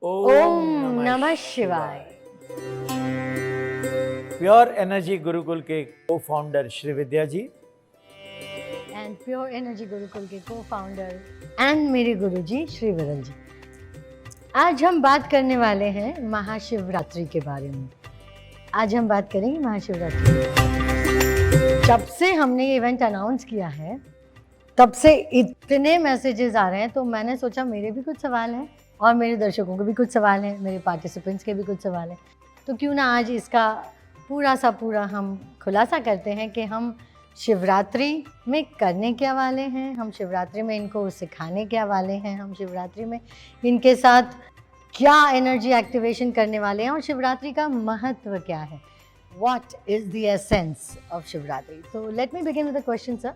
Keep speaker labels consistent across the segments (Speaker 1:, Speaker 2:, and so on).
Speaker 1: ओम नमः शिवाय।
Speaker 2: Pure energy Gurukul के को founder Shri Vidya ji
Speaker 1: and pure energy Gurukul के को फाउंडर एंड मेरे गुरुजी श्री विरल जी। आज हम बात करने वाले हैं महाशिवरात्रि के बारे में। आज हम बात करेंगे महाशिवरात्रि के बारे में। जब से हमने ये इवेंट अनाउंस किया है तब से इतने मैसेजेस आ रहे हैं, तो मैंने सोचा मेरे भी कुछ सवाल हैं और मेरे दर्शकों के भी कुछ सवाल हैं, मेरे पार्टिसिपेंट्स के भी कुछ सवाल हैं, तो क्यों ना आज इसका पूरा हम खुलासा करते हैं कि हम शिवरात्रि में करने क्या वाले हैं, हम शिवरात्रि में इनको सिखाने क्या वाले हैं, हम शिवरात्रि में इनके साथ क्या एनर्जी एक्टिवेशन करने वाले हैं और शिवरात्रि का महत्व क्या है। What is the essence of Shivratri? So let me begin with a question, sir.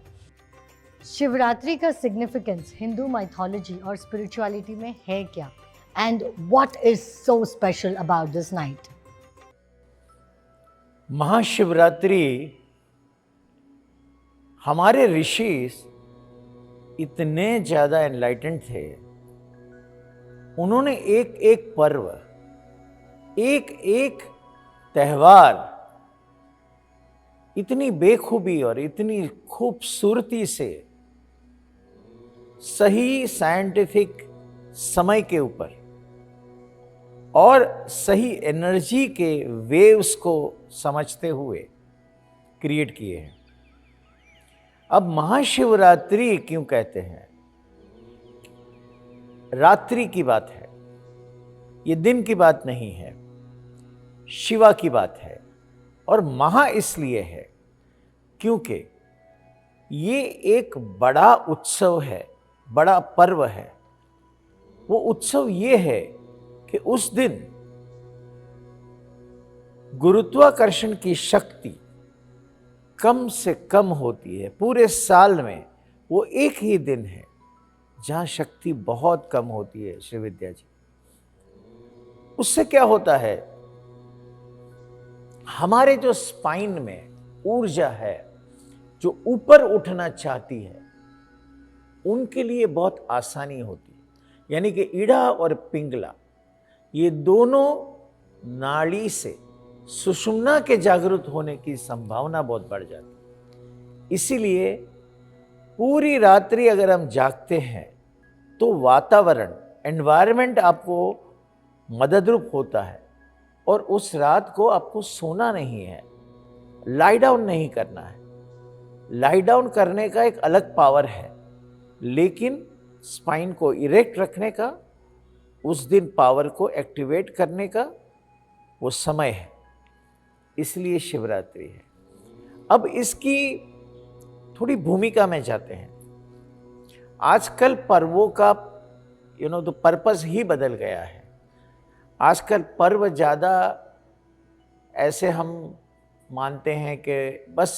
Speaker 1: Shivratri का सिग्निफिकेंस हिंदू माइथोलॉजी और स्पिरिचुअलिटी में है क्या, and what is so special about this night?
Speaker 2: Mahashivratri हमारे ऋषि इतने ज्यादा एनलाइटेंड थे, उन्होंने एक एक पर्व, एक एक त्योहार इतनी बेखूबी और इतनी खूबसूरती से सही साइंटिफिक समय के ऊपर और सही एनर्जी के वेव्स को समझते हुए क्रिएट किए हैं। अब महाशिवरात्रि क्यों कहते हैं? रात्रि की बात है, ये दिन की बात नहीं है, शिवा की बात है। और महा इसलिए है क्योंकि ये एक बड़ा उत्सव है, बड़ा पर्व है। वो उत्सव ये है कि उस दिन गुरुत्वाकर्षण की शक्ति कम से कम होती है। पूरे साल में वो एक ही दिन है जहां शक्ति बहुत कम होती है। श्री विद्या जी, उससे क्या होता है, हमारे जो स्पाइन में ऊर्जा है, जो ऊपर उठना चाहती है, उनके लिए बहुत आसानी होती है। यानी कि ईड़ा और पिंगला, ये दोनों नाड़ी से सुषुम्ना के जागृत होने की संभावना बहुत बढ़ जाती है। इसीलिए पूरी रात्रि अगर हम जागते हैं तो वातावरण, एनवायरनमेंट आपको मददरूप होता है और उस रात को आपको सोना नहीं है, लाई डाउन नहीं करना है। लाई डाउन करने का एक अलग पावर है, लेकिन स्पाइन को इरेक्ट रखने का, उस दिन पावर को एक्टिवेट करने का वो समय है। इसलिए शिवरात्रि है। अब इसकी थोड़ी भूमिका में जाते हैं। आजकल पर्वों का तो पर्पस ही बदल गया है। आजकल पर्व ज़्यादा ऐसे हम मानते हैं कि बस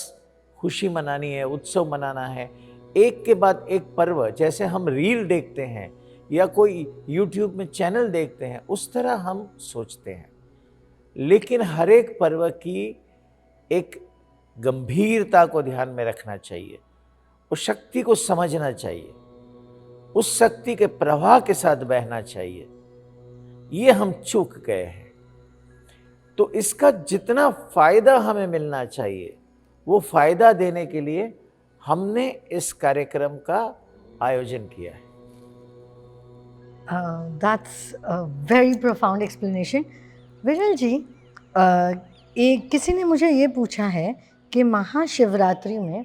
Speaker 2: खुशी मनानी है, उत्सव मनाना है, एक के बाद एक पर्व। जैसे हम रील देखते हैं या कोई यूट्यूब में चैनल देखते हैं, उस तरह हम सोचते हैं। लेकिन हर एक पर्व की एक गंभीरता को ध्यान में रखना चाहिए, उस शक्ति को समझना चाहिए, उस शक्ति के प्रवाह के साथ बहना चाहिए। ये हम चूक गए हैं। तो इसका जितना फायदा हमें मिलना चाहिए, वो फायदा देने के लिए हमने इस कार्यक्रम का आयोजन किया है।
Speaker 1: That's a very profound explanation. विरल जी, एक किसी ने मुझे ये पूछा है कि महाशिवरात्रि में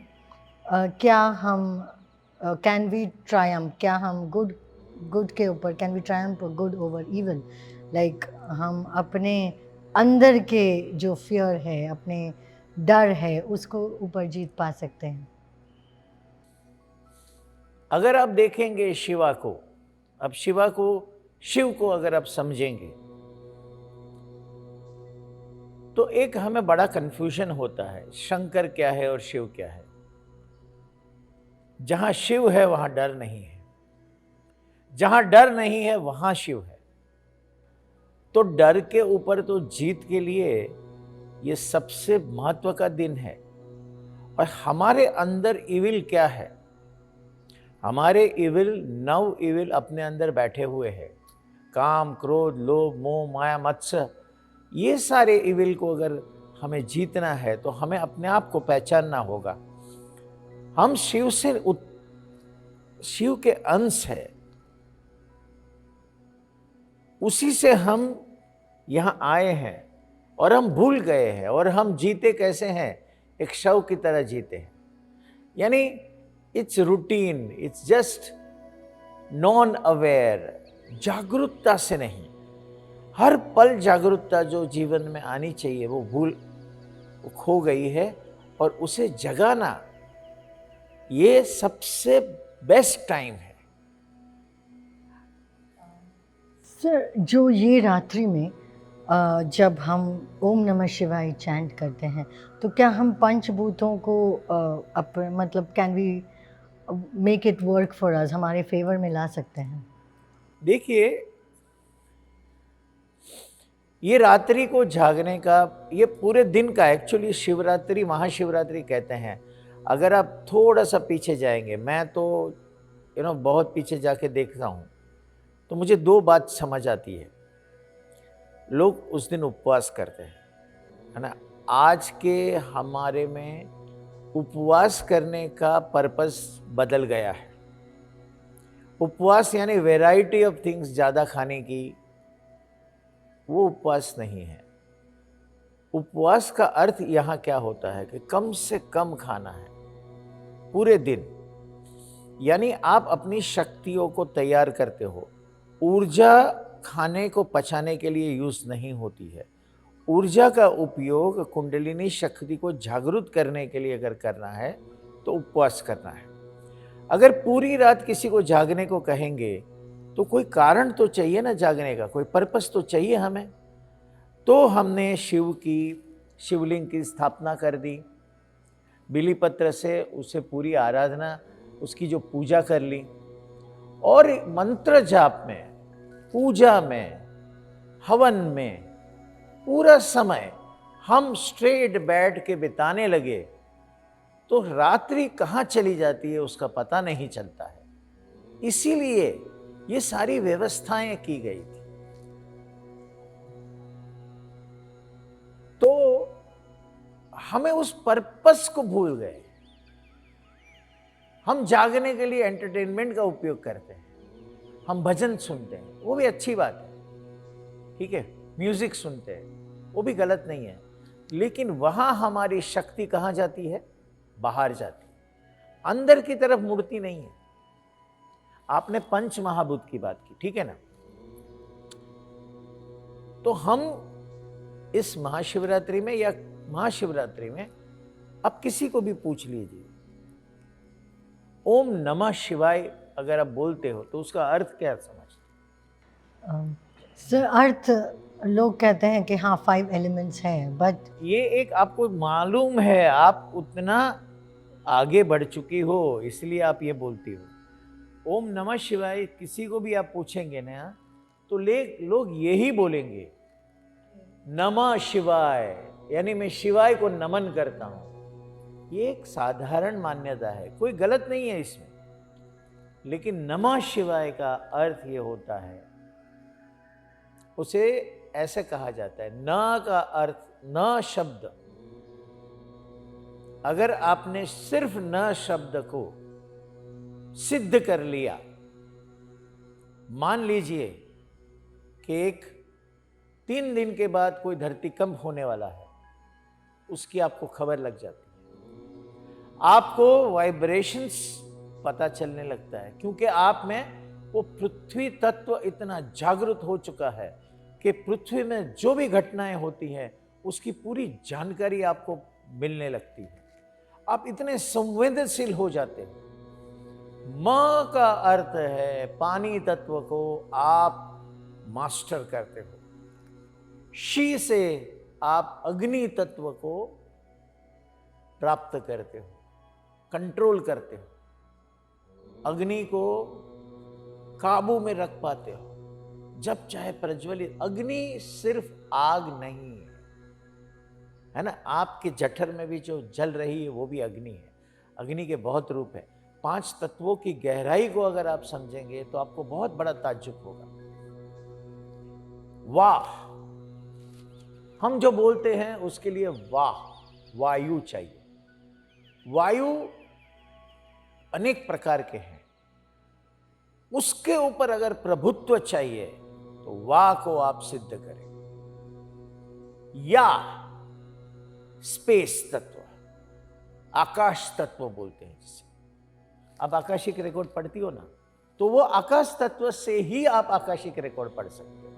Speaker 1: क्या हम कैन वी ट्रायम्फ, क्या हम गुड के ऊपर, can we triumph good over evil, like हम अपने अंदर के जो फियर है, अपने डर है, उसको ऊपर जीत पा सकते हैं?
Speaker 2: अगर आप देखेंगे शिवा को, अब शिव को अगर आप समझेंगे तो एक हमें बड़ा कंफ्यूजन होता है, शंकर क्या है और शिव क्या है। जहां शिव है वहां डर नहीं है, जहां डर नहीं है वहां शिव है। तो डर के ऊपर तो जीत के लिए ये सबसे महत्व का दिन है। और हमारे अंदर इविल क्या है? हमारे इविल, 9 इविल अपने अंदर बैठे हुए हैं। काम, क्रोध, लोभ, मोह, माया, मत्सर, ये सारे इविल को अगर हमें जीतना है तो हमें अपने आप को पहचानना होगा। हम शिव के अंश है, उसी से हम यहां आए हैं और हम भूल गए हैं। और हम जीते कैसे हैं? एक शव की तरह जीते हैं। यानी it's routine, it's just non aware, जागरूकता से नहीं। हर पल जागरूकता जो जीवन में आनी चाहिए वो खो गई है, और उसे जगाना ये सबसे बेस्ट टाइम है।
Speaker 1: सर, जो ये रात्रि में जब हम ओम नमः शिवाय चैंट करते हैं, तो क्या हम पंचभूतों को मतलब can we make it work for us, हमारे फेवर में ला सकते हैं?
Speaker 2: देखिए, ये रात्रि को जागने का, ये पूरे दिन का एक्चुअली शिवरात्रि, महाशिवरात्रि कहते हैं। अगर आप थोड़ा सा पीछे जाएंगे, मैं तो बहुत पीछे जाके देखता हूँ, तो मुझे दो बात समझ आती है। लोग उस दिन उपवास करते हैं, है ना। आज के हमारे में उपवास करने का पर्पस बदल गया है। उपवास यानी वैरायटी ऑफ थिंग्स ज़्यादा खाने की, वो उपवास नहीं है। उपवास का अर्थ यहाँ क्या होता है कि कम से कम खाना है पूरे दिन। यानी आप अपनी शक्तियों को तैयार करते हो। ऊर्जा खाने को पचाने के लिए यूज नहीं होती है। ऊर्जा का उपयोग कुंडलिनी शक्ति को जागृत करने के लिए अगर करना है तो उपवास करना है। अगर पूरी रात किसी को जागने को कहेंगे तो कोई कारण तो चाहिए ना जागने का, कोई पर्पस तो चाहिए हमें। तो हमने शिवलिंग की स्थापना कर दी, बिलीपत्र से उसे पूरी आराधना, उसकी जो पूजा कर ली, और मंत्र जाप में, पूजा में, हवन में पूरा समय हम स्ट्रेट बैठ के बिताने लगे तो रात्रि कहाँ चली जाती है उसका पता नहीं चलता है। इसीलिए ये सारी व्यवस्थाएं की गई थी। तो हमें उस पर्पस को भूल गए। हम जागने के लिए एंटरटेनमेंट का उपयोग करते हैं, हम भजन सुनते हैं, वो भी अच्छी बात है, ठीक है, म्यूजिक सुनते हैं, वो भी गलत नहीं है। लेकिन वहां हमारी शक्ति कहां जाती है? बाहर जाती है, अंदर की तरफ मुड़ती नहीं है। आपने पंच महाभूत की बात की, ठीक है ना। तो हम इस महाशिवरात्रि में या महाशिवरात्रि में आप किसी को भी पूछ लीजिए, ओम नमः शिवाय अगर आप बोलते हो तो उसका अर्थ क्या समझते?
Speaker 1: सर, अर्थ लोग कहते हैं कि हाँ 5 एलिमेंट्स हैं, बट
Speaker 2: ये एक आपको मालूम है, आप उतना आगे बढ़ चुकी हो इसलिए आप ये बोलती हो। ओम नमः शिवाय किसी को भी आप पूछेंगे ना तो लोग यही बोलेंगे, नमः शिवाय, यानी मैं शिवाय को नमन करता हूं। ये एक साधारण मान्यता है, कोई गलत नहीं है इसमें। लेकिन नमः शिवाय का अर्थ ये होता है, उसे ऐसे कहा जाता है, न का अर्थ, न शब्द, अगर आपने सिर्फ न शब्द को सिद्ध कर लिया, मान लीजिए कि एक 3 दिन के बाद कोई धरती कंप होने वाला है, उसकी आपको खबर लग जाती है, आपको वाइब्रेशंस पता चलने लगता है, क्योंकि आप में वो पृथ्वी तत्व इतना जागृत हो चुका है कि पृथ्वी में जो भी घटनाएं होती हैं उसकी पूरी जानकारी आपको मिलने लगती है। आप इतने संवेदनशील हो जाते हैं। म का अर्थ है पानी तत्व को आप मास्टर करते हो। शी से आप अग्नि तत्व को प्राप्त करते हो, कंट्रोल करते हो, अग्नि को काबू में रख पाते हो, जब चाहे प्रज्वलित। अग्नि सिर्फ आग नहीं है ना, आपके जठर में भी जो जल रही है वो भी अग्नि है। अग्नि के बहुत रूप है। 5 तत्वों की गहराई को अगर आप समझेंगे तो आपको बहुत बड़ा ताज्जुब होगा। वाह, हम जो बोलते हैं उसके लिए वाह, वायु चाहिए। वायु अनेक प्रकार के हैं, उसके ऊपर अगर प्रभुत्व चाहिए तो वाह को आप सिद्ध करें। या स्पेस तत्व, आकाश तत्व बोलते हैं जिसे। आप आकाशिक रिकॉर्ड पढ़ती हो ना, तो वो आकाश तत्व से ही आप आकाशिक रिकॉर्ड पढ़ सकते हो।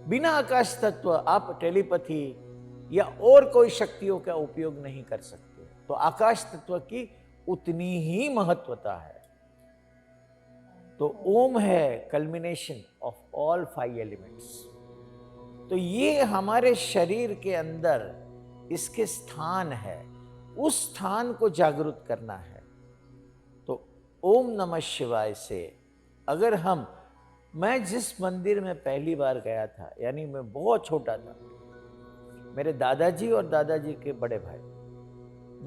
Speaker 2: बिना आकाश तत्व आप टेलीपैथी या और कोई शक्तियों का उपयोग नहीं कर सकते। तो आकाश तत्व की उतनी ही महत्वता है। तो ओम है कल्मिनेशन ऑफ ऑल 5 एलिमेंट्स। तो ये हमारे शरीर के अंदर इसके स्थान है, उस स्थान को जागृत करना है। तो ओम नमः शिवाय से अगर मैं जिस मंदिर में पहली बार गया था, यानी मैं बहुत छोटा था, मेरे दादाजी और दादाजी के बड़े भाई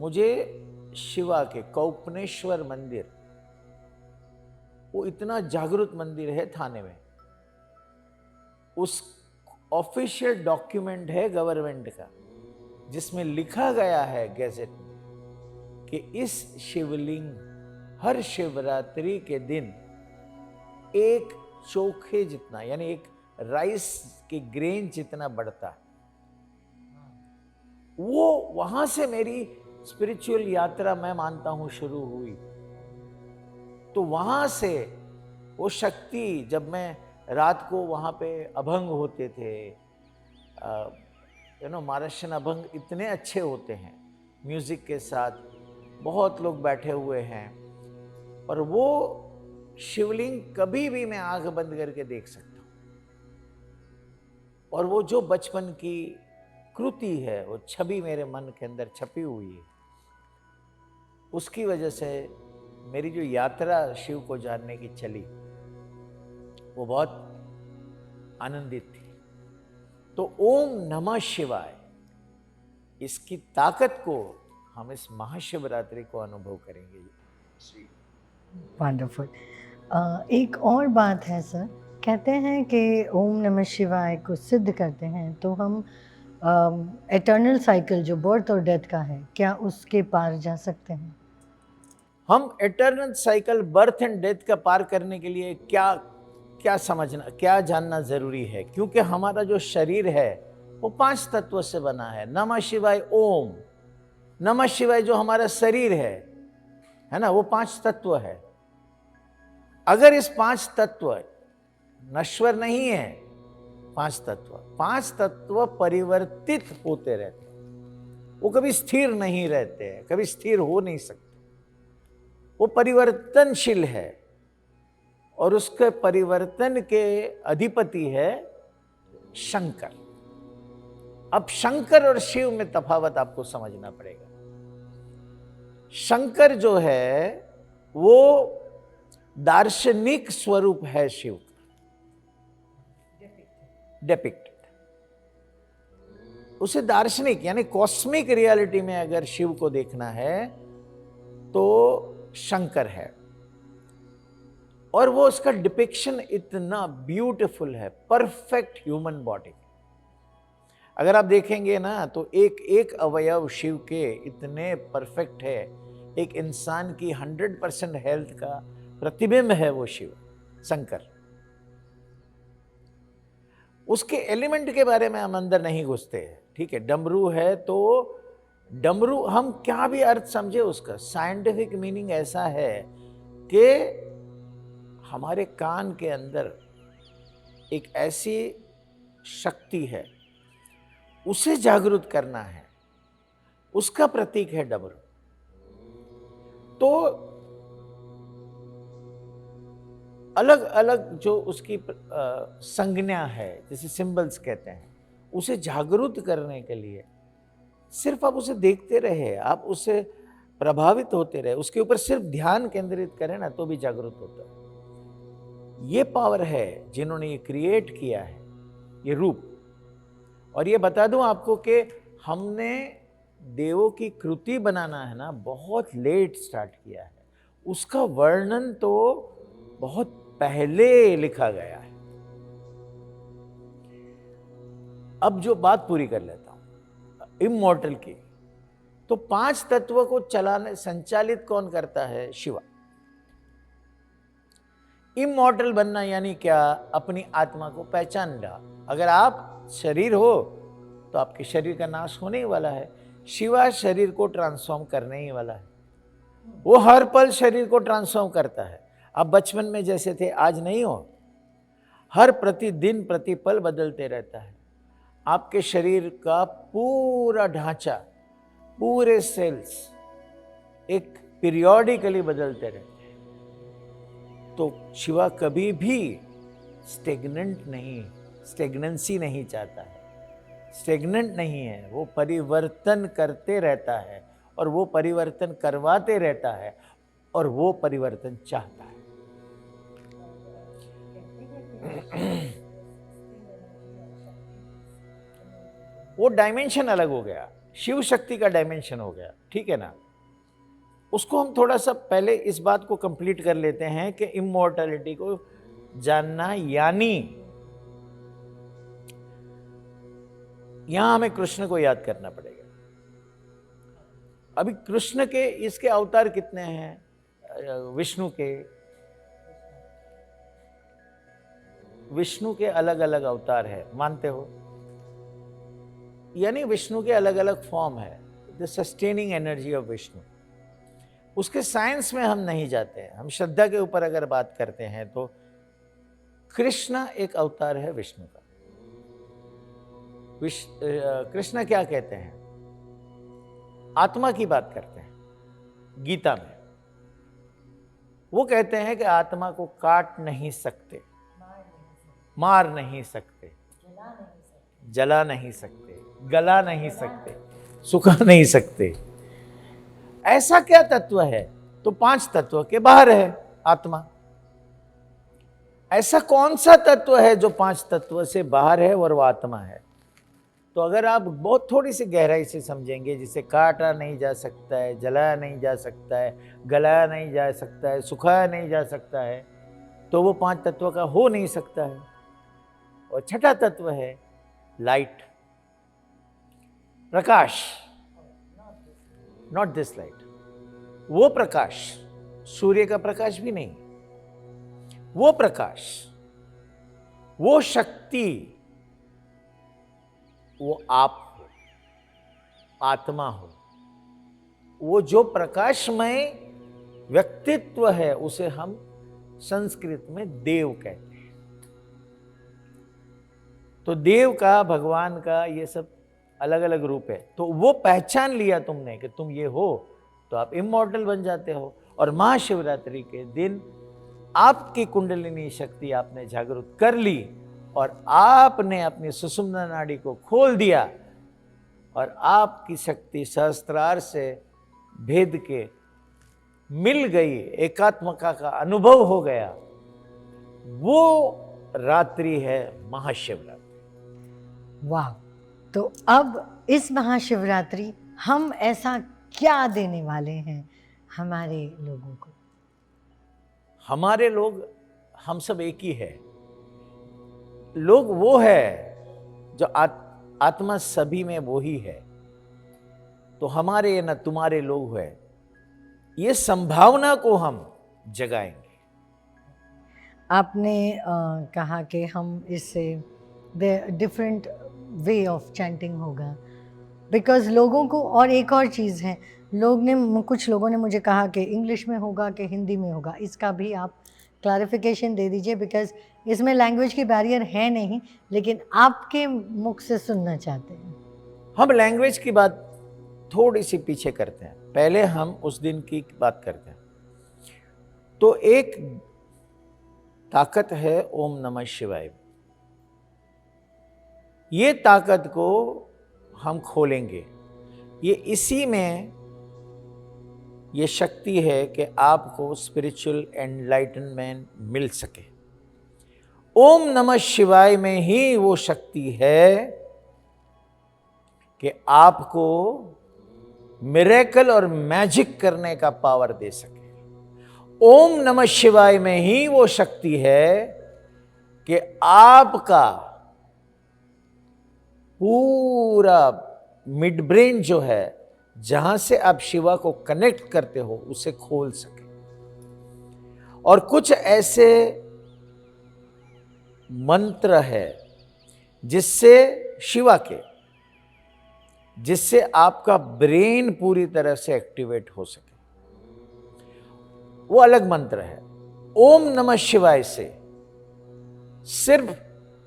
Speaker 2: मुझे शिवा के कौपनेश्वर मंदिर, वो इतना जागृत मंदिर है थाने में, उस ऑफिशियल डॉक्यूमेंट है गवर्नमेंट का जिसमें लिखा गया है गैजेट में कि इस शिवलिंग हर शिवरात्रि के दिन एक चोखे जितना, यानी एक राइस के ग्रेन जितना बढ़ता है। वो वहां से मेरी स्पिरिचुअल यात्रा मैं मानता हूं शुरू हुई। तो वहां से वो शक्ति, जब मैं रात को वहां पे अभंग होते थे, महाराष्ट्रन अभंग इतने अच्छे होते हैं म्यूजिक के साथ, बहुत लोग बैठे हुए हैं, और वो शिवलिंग कभी भी मैं आंख बंद करके देख सकता हूं। और वो जो बचपन की कृति है, वो छवि मेरे मन के अंदर छपी हुई है। उसकी वजह से मेरी जो यात्रा शिव को जानने की चली, वो बहुत आनंदित थी। तो ओम नमः शिवाय, इसकी ताकत को हम इस महाशिवरात्रि को अनुभव करेंगे।
Speaker 1: वंडरफुल। एक और बात है सर, कहते हैं कि ओम नमः शिवाय को सिद्ध करते हैं तो हम एटर्नल साइकिल जो बर्थ और डेथ का है, क्या उसके पार जा सकते हैं?
Speaker 2: हम eternal cycle birth and death का पार करने के लिए क्या समझना, क्या जानना जरूरी है? क्योंकि हमारा जो शरीर है वो 5 तत्वों से बना है। नमः शिवाय ओम, नमः शिवाय जो हमारा शरीर है ना, वो 5 तत्व है। अगर इस 5 तत्व नश्वर नहीं है, 5 तत्व परिवर्तित होते रहते हैं, वो कभी स्थिर नहीं रहते हैं, कभी स्थिर हो नहीं सकते, वो परिवर्तनशील है। और उसके परिवर्तन के अधिपति है शंकर। अब शंकर और शिव में तफावत आपको समझना पड़ेगा। शंकर जो है वो दार्शनिक स्वरूप है शिव का, डिपिक्टेड। उसे दार्शनिक यानी कॉस्मिक रियलिटी में अगर शिव को देखना है तो शंकर है। और वो उसका डिपिक्शन इतना ब्यूटीफुल है, परफेक्ट ह्यूमन बॉडी। अगर आप देखेंगे ना तो एक अवयव शिव के इतने परफेक्ट है, एक इंसान की 100% हेल्थ का प्रतिबिंब है वो शिव शंकर। उसके एलिमेंट के बारे में हम अंदर नहीं घुसते हैं, ठीक है। डमरू है तो डमरू हम क्या भी अर्थ समझे उसका, साइंटिफिक मीनिंग ऐसा है कि हमारे कान के अंदर एक ऐसी शक्ति है, उसे जागृत करना है, उसका प्रतीक है डमरू। तो अलग अलग जो उसकी संज्ञा है, जैसे सिंबल्स कहते हैं, उसे जागृत करने के लिए सिर्फ आप उसे देखते रहे, आप उससे प्रभावित होते रहे, उसके ऊपर सिर्फ ध्यान केंद्रित करें ना तो भी जागृत होता है। ये पावर है जिन्होंने ये क्रिएट किया है, ये रूप। और ये बता दूं आपको कि हमने देवों की कृति बनाना है ना, बहुत लेट स्टार्ट किया है। उसका वर्णन तो बहुत पहले लिखा गया है। अब जो बात पूरी कर लेता हूं इमॉर्टल की, तो 5 तत्वों को चलाने संचालित कौन करता है? शिवा। इमॉर्टल बनना यानी क्या? अपनी आत्मा को पहचानना। अगर आप शरीर हो तो आपके शरीर का नाश होने ही वाला है। शिवा शरीर को ट्रांसफॉर्म करने ही वाला है। वो हर पल शरीर को ट्रांसफॉर्म करता है। आप बचपन में जैसे थे आज नहीं हो, हर प्रतिदिन प्रतिपल बदलते रहता है। आपके शरीर का पूरा ढांचा, पूरे सेल्स एक पीरियोडिकली बदलते रहते हैं। तो शिवा कभी भी स्टेगनेंसी नहीं चाहता है, स्टेगनेंट नहीं है। वो परिवर्तन करते रहता है और वो परिवर्तन करवाते रहता है और वो परिवर्तन चाहता है। वो डायमेंशन अलग हो गया, शिव शक्ति का डायमेंशन हो गया, ठीक है ना। उसको हम थोड़ा सा पहले इस बात को कंप्लीट कर लेते हैं कि इमॉर्टैलिटी को जानना, यानी यहां हमें कृष्ण को याद करना पड़ेगा। अभी कृष्ण के इसके अवतार कितने हैं? विष्णु के अलग अलग अवतार है, मानते हो? यानी विष्णु के अलग अलग फॉर्म है, the sustaining energy of Vishnu. उसके साइंस में हम नहीं जाते हैं, हम श्रद्धा के ऊपर अगर बात करते हैं तो कृष्ण एक अवतार है विष्णु का। कृष्ण क्या कहते हैं? आत्मा की बात करते हैं गीता में। वो कहते हैं कि आत्मा को काट नहीं सकते, मार नहीं सकते, जला नहीं सकते, गला नहीं सकते, सुखा नहीं सकते। ऐसा क्या तत्व है? तो 5 तत्व के बाहर है आत्मा। ऐसा कौन सा तत्व है जो 5 तत्व से बाहर है और वो आत्मा है? तो अगर आप बहुत थोड़ी सी गहराई से समझेंगे, जिसे काटा नहीं जा सकता है, जलाया नहीं जा सकता है, गलाया नहीं जा सकता है, सुखाया नहीं जा सकता है, तो वो 5 तत्व का हो नहीं सकता है। और छठा तत्व है light, Prakash, not this light. वो प्रकाश सूर्य का प्रकाश भी नहीं, वो प्रकाश, वो शक्ति, वो आप हो, आत्मा हो। वो जो प्रकाशमय व्यक्तित्व है उसे हम संस्कृत में देव कहते हैं। तो देव का, भगवान का, ये सब अलग अलग रूप है। तो वो पहचान लिया तुमने कि तुम ये हो तो आप इमॉर्टल बन जाते हो। और महाशिवरात्रि के दिन आपकी कुंडलिनी शक्ति आपने जागृत कर ली और आपने अपनी सुषुम्ना नाड़ी को खोल दिया और आपकी शक्ति सहस्त्रार से भेद के मिल गई, एकात्मता का अनुभव हो गया। वो रात्रि है महाशिवरात्रि।
Speaker 1: वाह! तो अब इस महाशिवरात्रि हम ऐसा क्या देने वाले हैं हमारे लोगों को?
Speaker 2: हमारे लोग, हम सब एक ही है। लोग वो है जो आत्मा सभी में वो ही है। तो हमारे न तुम्हारे लोग है, ये संभावना को हम जगाएंगे।
Speaker 1: आपने कहा कि हम इससे डिफरेंट वे ऑफ चैंटिंग होगा, बिकॉज लोगों को, और एक और चीज़ है, कुछ लोगों ने मुझे कहा कि इंग्लिश में होगा कि हिंदी में होगा। इसका भी आप क्लैरिफिकेशन दे दीजिए, बिकॉज इसमें लैंग्वेज की बैरियर है नहीं, लेकिन आपके मुख से सुनना चाहते हैं।
Speaker 2: हम लैंग्वेज की बात थोड़ी सी पीछे करते हैं, पहले हम उस दिन की बात करते हैं। तो एक ताकत है ओम नमः शिवाय। ये ताकत को हम खोलेंगे। ये इसी में ये शक्ति है कि आपको स्पिरिचुअल एनलाइटनमेंट मिल सके। ओम नमः शिवाय में ही वो शक्ति है कि आपको मिरेकल और मैजिक करने का पावर दे सके। ओम नमः शिवाय में ही वो शक्ति है कि आपका पूरा मिड ब्रेन जो है, जहां से आप शिवा को कनेक्ट करते हो, उसे खोल सके। और कुछ ऐसे मंत्र है जिससे शिवा के, जिससे आपका ब्रेन पूरी तरह से एक्टिवेट हो सके। वो अलग मंत्र है। ओम नमः शिवाय से सिर्फ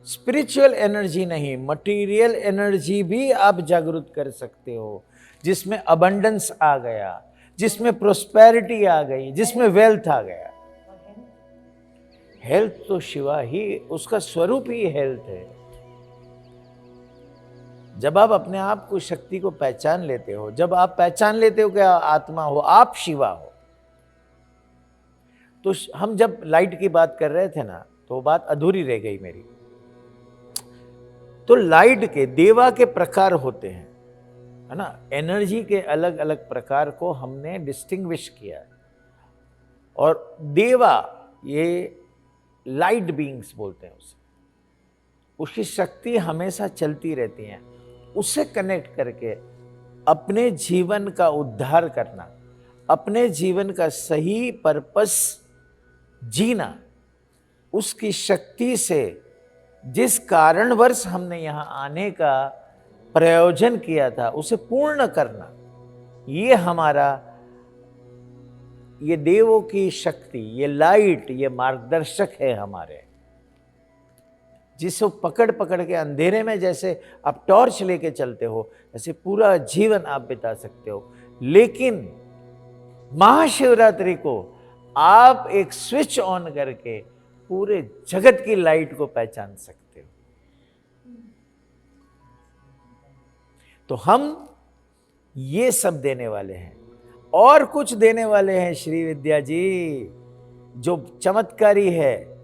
Speaker 2: स्पिरिचुअल एनर्जी नहीं, मटेरियल एनर्जी भी आप जागृत कर सकते हो, जिसमें अबंडेंस आ गया, जिसमें प्रोस्पेरिटी आ गई, जिसमें वेल्थ आ गया। हेल्थ तो शिवा ही, उसका स्वरूप ही हेल्थ है। जब आप अपने आप को, शक्ति को पहचान लेते हो, जब आप पहचान लेते हो कि आत्मा हो, आप शिवा हो, तो हम जब लाइट की बात कर रहे थे ना, तो बात अधूरी रह गई मेरी। तो लाइट के देवा के प्रकार होते हैं, है ना। एनर्जी के अलग अलग प्रकार को हमने डिस्टिंग्विश किया है। और देवा, ये लाइट बीइंग्स बोलते हैं उसे। उसकी शक्ति हमेशा चलती रहती है। उससे कनेक्ट करके अपने जीवन का उद्धार करना, अपने जीवन का सही पर्पस जीना, उसकी शक्ति से जिस कारणवश हमने यहां आने का प्रयोजन किया था, उसे पूर्ण करना, ये हमारा, ये देवों की शक्ति, ये लाइट, ये मार्गदर्शक है हमारे, जिसको पकड़ पकड़ के अंधेरे में जैसे आप टॉर्च लेके चलते हो, ऐसे पूरा जीवन आप बिता सकते हो। लेकिन महाशिवरात्रि को आप एक स्विच ऑन करके पूरे जगत की लाइट को पहचान सकते हो। तो हम ये सब देने वाले हैं, और कुछ देने वाले हैं श्री विद्या जी, जो चमत्कारी है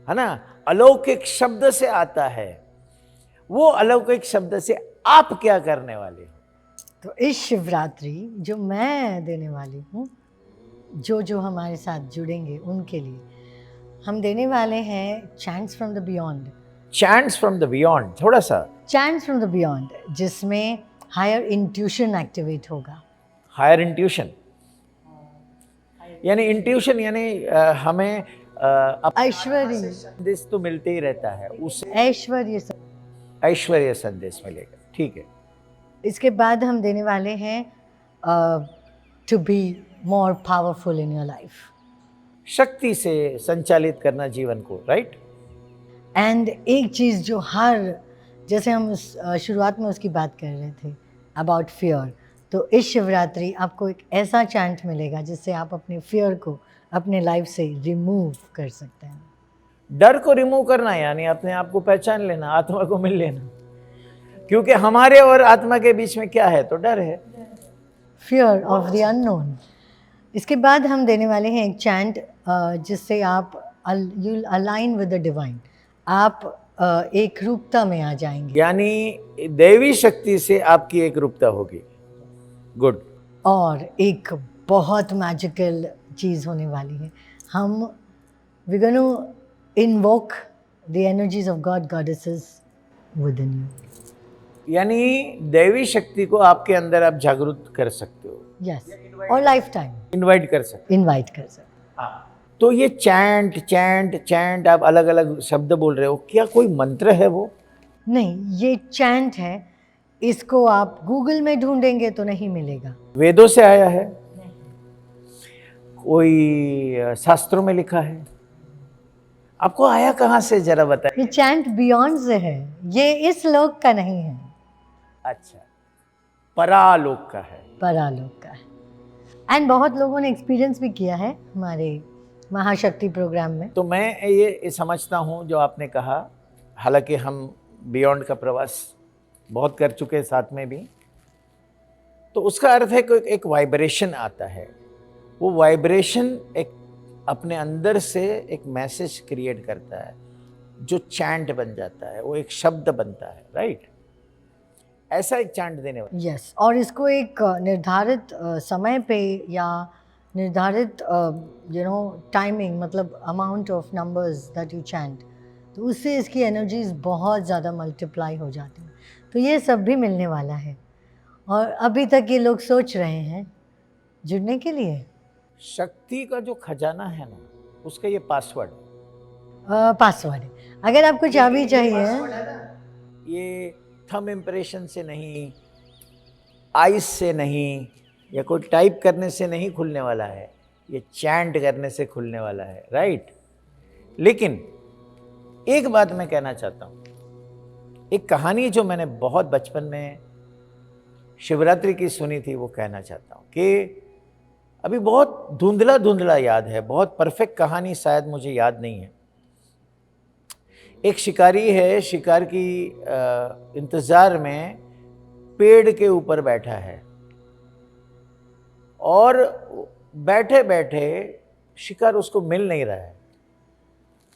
Speaker 2: ना, अलौकिक शब्द से आता है। वो अलौकिक शब्द से आप क्या करने वाले हो?
Speaker 1: तो इस शिवरात्रि जो मैं देने वाली हूँ, जो हमारे साथ जुड़ेंगे उनके लिए हम देने वाले हैं chants from the beyond.
Speaker 2: Chants from the beyond, थोड़ा सा
Speaker 1: चैंट्स फ्रॉम द बियॉन्ड, जिसमें हायर इंट्यूशन एक्टिवेट होगा।
Speaker 2: हायर इंट्यूशन यानी इंट्यूशन यानी हमें
Speaker 1: ऐश्वर्य
Speaker 2: संदेश तो मिलते ही रहता है, उससे ऐश्वर्य संदेश मिलेगा। ठीक है।
Speaker 1: इसके बाद हम देने वाले हैं to be more powerful in your life,
Speaker 2: शक्ति से संचालित करना जीवन को, राइट।
Speaker 1: एंड एक चीज़ जो हर, जैसे हम शुरुआत में उसकी बात कर रहे थे अबाउट फियर, तो इस शिवरात्रि आपको एक ऐसा चैंट मिलेगा जिससे आप अपने फियर को अपने लाइफ से रिमूव कर सकते हैं।
Speaker 2: डर को रिमूव करना यानी अपने आप को पहचान लेना, आत्मा को मिल लेना। क्योंकि हमारे और आत्मा के बीच में क्या है? तो डर है,
Speaker 1: फियर ऑफ द अननोन। इसके बाद हम देने वाले हैं एक चैंट जिससे आप you align with the divine, आप एक रूपता में आ जाएंगे,
Speaker 2: यानी दैवी शक्ति से आपकी एक रूपता होगी। गुड।
Speaker 1: और एक बहुत मैजिकल चीज़ होने वाली है। हम we gonna invoke the energies of god goddesses within you,
Speaker 2: यानी दैवी शक्ति को आपके अंदर आप जागरूक कर सकते हो।
Speaker 1: यस, और लाइफ टाइम
Speaker 2: इनवाइट कर सकते
Speaker 1: इनवाइट कर सकते।
Speaker 2: हाँ। तो ये चैंट चैंट चैंट आप अलग अलग शब्द बोल रहे हो, क्या कोई मंत्र है वो?
Speaker 1: नहीं, ये चैंट है। इसको आप गूगल में ढूंढेंगे तो नहीं मिलेगा।
Speaker 2: वेदों से आया है? कोई शास्त्रों में लिखा है? आपको आया कहाँ से, जरा बताइए।
Speaker 1: ये चैंट बियॉन्ड से है, ये इस लोक का नहीं है।
Speaker 2: अच्छा, परालोक का है।
Speaker 1: परालोक का है। एंड बहुत लोगों ने एक्सपीरियंस भी किया है हमारे महाशक्ति प्रोग्राम में।
Speaker 2: तो मैं ये समझता हूँ जो आपने कहा, हालांकि हम बियॉन्ड का प्रवास बहुत कर चुके हैं साथ में भी, तो उसका अर्थ है कि एक वाइब्रेशन आता है। वो वाइब्रेशन एक अपने अंदर से एक मैसेज क्रिएट करता है जो चैंट बन जाता है, वो एक शब्द बनता है, राइट। ऐसा एक चैंट देने वाला।
Speaker 1: यस, और इसको एक निर्धारित समय पे या निर्धारित टाइमिंग, मतलब amount of numbers that you chant, तो उससे इसकी एनर्जीज बहुत ज़्यादा मल्टीप्लाई हो जाती हैं। तो ये सब भी मिलने वाला है। और अभी तक ये लोग सोच रहे हैं जुड़ने के लिए।
Speaker 2: शक्ति का जो खजाना है ना, उसका ये पासवर्ड है।
Speaker 1: पासवर्ड है। अगर आपको चाबी चाहिए,
Speaker 2: ये थंब इम्प्रेशन से नहीं, आइस से नहीं, या कोई टाइप करने से नहीं खुलने वाला है, ये चैंट करने से खुलने वाला है, राइट। लेकिन एक बात मैं कहना चाहता हूं, एक कहानी जो मैंने बहुत बचपन में शिवरात्रि की सुनी थी, वो कहना चाहता हूं कि अभी बहुत धुंधला धुंधला याद है, बहुत परफेक्ट कहानी शायद मुझे याद नहीं है। एक शिकारी है, शिकार की इंतजार में पेड़ के ऊपर बैठा है, और बैठे बैठे शिकार उसको मिल नहीं रहा है।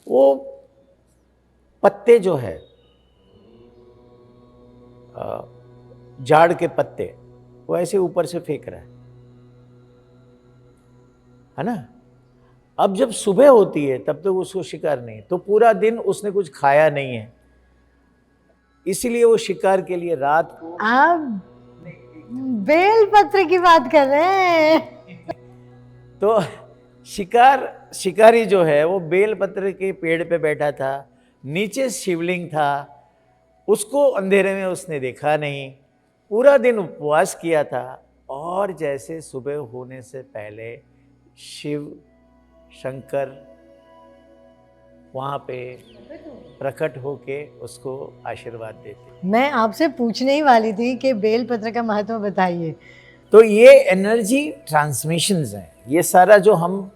Speaker 2: वो पत्ते जो है, झाड़ के पत्ते, वो ऐसे ऊपर से फेंक रहा है ना। अब जब सुबह होती है तब तो उसको शिकार नहीं, तो पूरा दिन उसने कुछ खाया नहीं है, इसीलिए वो शिकार के लिए रात को,
Speaker 1: आप बेल पत्र की बात कर रहे हैं।
Speaker 2: तो शिकारी जो है वो बेल पत्र के पेड़ पे बैठा था, नीचे शिवलिंग था, उसको अंधेरे में उसने देखा नहीं, पूरा दिन उपवास किया था, और जैसे सुबह होने से पहले शिव शंकर वहाँ पे प्रकट होके उसको आशीर्वाद देते।
Speaker 1: मैं आपसे पूछने ही वाली थी कि बेलपत्र का महत्व बताइए।
Speaker 2: तो ये एनर्जी ट्रांसमिशंस हैं, ये सारा जो हम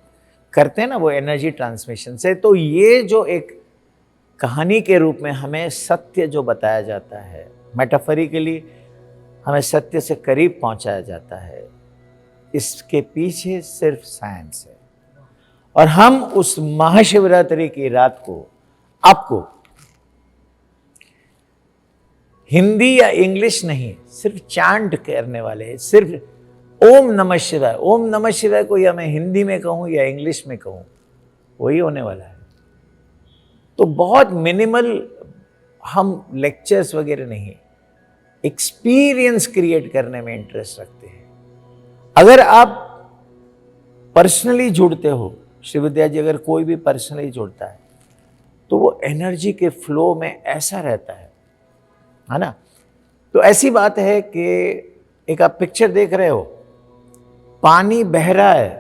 Speaker 2: करते हैं ना, वो एनर्जी ट्रांसमिशन से। तो ये जो एक कहानी के रूप में हमें सत्य जो बताया जाता है, मेटाफरिकली हमें सत्य से करीब पहुंचाया जाता है, इसके पीछे सिर्फ साइंस है। और हम उस महाशिवरात्रि की रात को आपको हिंदी या इंग्लिश नहीं, सिर्फ चांट करने वाले हैं, सिर्फ ओम नमः शिवाय। ओम नमः शिवाय को या मैं हिंदी में कहूं या इंग्लिश में कहूं, वही होने वाला है। तो बहुत मिनिमल, हम लेक्चर्स वगैरह नहीं, एक्सपीरियंस क्रिएट करने में इंटरेस्ट रखते हैं। अगर आप पर्सनली जुड़ते हो, श्रीविद्या जी अगर कोई भी पर्सनली जुड़ता है, तो वो एनर्जी के फ्लो में ऐसा रहता है ना। तो ऐसी बात है कि एक आप पिक्चर देख रहे हो, पानी बह रहा है,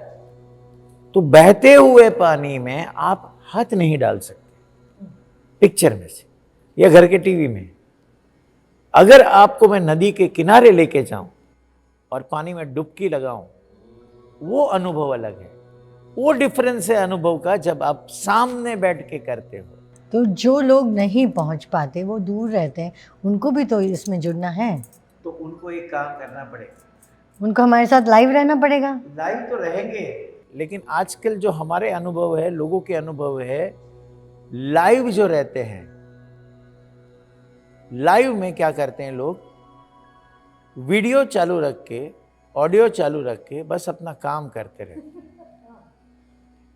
Speaker 2: तो बहते हुए पानी में आप हाथ नहीं डाल सकते पिक्चर में से या घर के टीवी में। अगर आपको मैं नदी के किनारे लेके जाऊं और पानी में डुबकी लगाऊं, वो अनुभव अलग है। वो डिफरेंस है अनुभव का जब आप सामने बैठ के करते हो।
Speaker 1: तो जो लोग नहीं पहुंच पाते, वो दूर रहते हैं, उनको भी तो इसमें जुड़ना है।
Speaker 2: तो उनको एक काम करना पड़ेगा,
Speaker 1: उनको हमारे साथ लाइव रहना पड़ेगा।
Speaker 2: लाइव तो रहेंगे, लेकिन आजकल जो हमारे अनुभव है, लोगों के अनुभव है, लाइव जो रहते हैं, लाइव में क्या करते हैं लोग, वीडियो चालू रख के, ऑडियो चालू रख के बस अपना काम करते रहते हैं।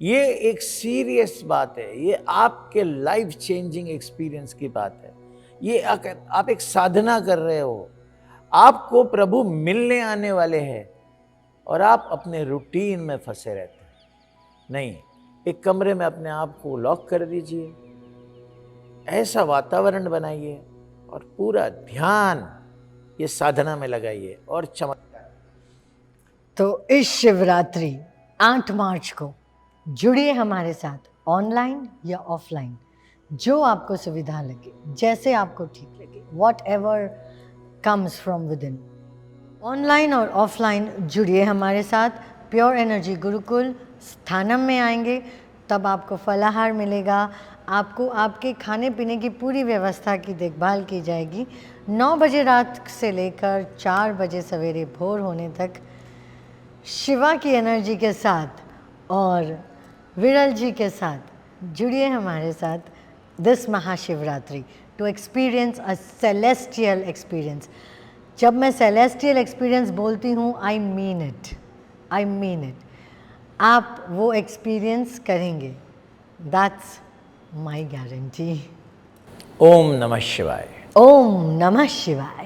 Speaker 2: ये एक सीरियस बात है, ये आपके लाइफ चेंजिंग एक्सपीरियंस की बात है। ये आप एक साधना कर रहे हो, आपको प्रभु मिलने आने वाले हैं, और आप अपने रूटीन में फंसे रहते हैं। नहीं, एक कमरे में अपने आप को लॉक कर दीजिए, ऐसा वातावरण बनाइए और पूरा ध्यान ये साधना में लगाइए और चमत्कार।
Speaker 1: तो इस शिवरात्रि 8 मार्च को जुड़िए हमारे साथ, ऑनलाइन या ऑफलाइन, जो आपको सुविधा लगे, जैसे आपको ठीक लगे, whatever comes from with in. Online और ऑफलाइन जुड़िए हमारे साथ। प्योर एनर्जी गुरुकुल स्थानम में आएंगे, तब आपको फलाहार मिलेगा, आपको आपके खाने पीने की पूरी व्यवस्था की देखभाल की जाएगी। 9 बजे रात से लेकर 4 बजे सवेरे भोर होने तक शिवा की एनर्जी के साथ और विरल जी के साथ जुड़िए हमारे साथ this Mahashivratri to experience a celestial experience. जब मैं सेलेस्टियल एक्सपीरियंस बोलती हूँ, आई मीन इट। आप वो एक्सपीरियंस करेंगे, दैट्स माई गारंटी।
Speaker 2: ओम नमः शिवाय।
Speaker 1: ओम नमः शिवाय।